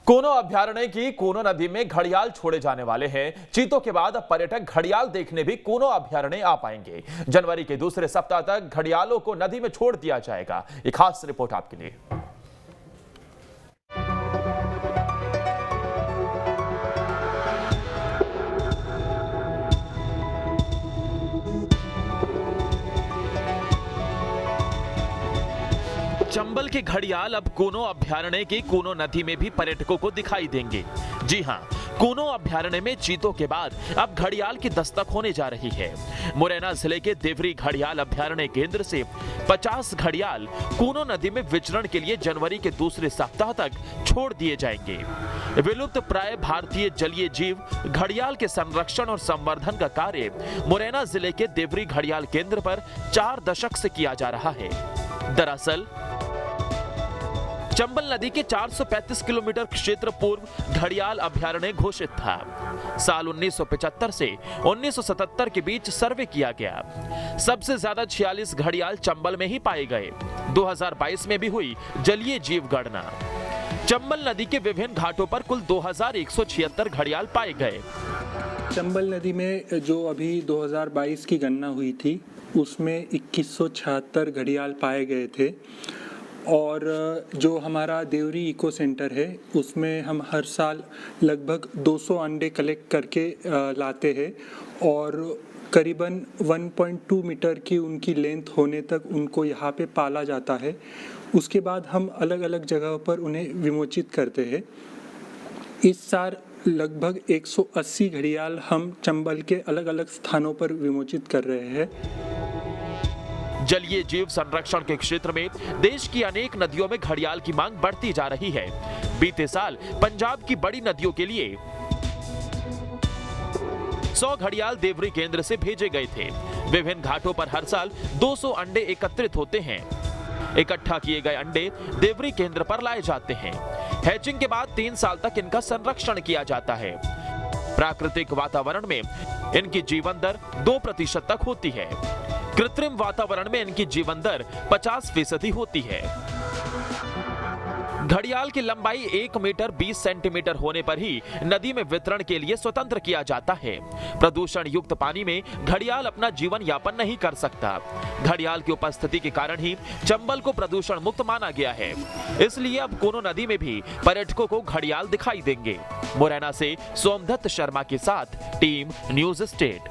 कोनो अभयारण्य की कोनो नदी में घड़ियाल छोड़े जाने वाले हैं। चीतों के बाद अब पर्यटक घड़ियाल देखने भी कोनो अभयारण्य आ पाएंगे। जनवरी के दूसरे सप्ताह तक घड़ियालों को नदी में छोड़ दिया जाएगा। एक खास रिपोर्ट आपके लिए। चंबल के घड़ियाल अब कोनो अभयारण्य की कोनो नदी में भी पर्यटकों को दिखाई देंगे। जी हां, कोनो अभयारण्य में चीतों के बाद अब घड़ियाल की दस्तक होने जा रही है। मुरैना जिले के देवरी घड़ियाल अभयारण्य केंद्र से 50 घड़ियाल कोनो नदी में विचरण के लिए जनवरी के दूसरे सप्ताह तक छोड़ दिए जाएंगे। विलुप्त प्राय भारतीय जलीय जीव घड़ियाल के संरक्षण और संवर्धन का कार्य मुरैना जिले के देवरी घड़ियाल केंद्र पर 4 दशक से किया जा रहा है। दरअसल चंबल नदी के 435 किलोमीटर क्षेत्र पूर्व घड़ियाल अभयारण्य घोषित था। साल 1975 से 1977 के बीच सर्वे किया गया। सबसे ज्यादा 46 घड़ियाल चंबल में ही पाए गए। 2022 में भी हुई जलीय जीव गणना। चंबल नदी के विभिन्न घाटों पर कुल 2176 घड़ियाल पाए गए। चंबल नदी में जो अभी 2022 की गणना हुई थी उसमें 2176 घड़ियाल पाए गए थे। और जो हमारा देवरी इको सेंटर है उसमें हम हर साल लगभग 200 अंडे कलेक्ट करके लाते हैं और करीबन 1.2 मीटर की उनकी लेंथ होने तक उनको यहाँ पे पाला जाता है। उसके बाद हम अलग अलग जगहों पर उन्हें विमोचित करते हैं। इस साल लगभग 180 घड़ियाल हम चंबल के अलग अलग स्थानों पर विमोचित कर रहे हैं। जलीय जीव संरक्षण के क्षेत्र में देश की अनेक नदियों में घड़ियाल की मांग बढ़ती जा रही है। बीते साल पंजाब की बड़ी नदियों के लिए 100 घड़ियाल देवरी केंद्र से भेजे गए थे। विभिन्न घाटों पर हर साल 200 अंडे एकत्रित होते हैं। इकट्ठा किए गए अंडे देवरी केंद्र पर लाए जाते हैं। हैचिंग के बाद 3 साल तक इनका संरक्षण किया जाता है। प्राकृतिक वातावरण में इनकी जीवन दर 2% तक होती है। कृत्रिम वातावरण में इनकी जीवन दर 50% होती है। घड़ियाल की लंबाई 1 मीटर 20 सेंटीमीटर होने पर ही नदी में वितरण के लिए स्वतंत्र किया जाता है। प्रदूषण युक्त पानी में घड़ियाल अपना जीवन यापन नहीं कर सकता। घड़ियाल की उपस्थिति के कारण ही चंबल को प्रदूषण मुक्त माना गया है। इसलिए अब कोनो नदी में भी पर्यटकों को घड़ियाल दिखाई देंगे। मुरैना से सोमदत्त शर्मा के साथ टीम न्यूज़ स्टेट।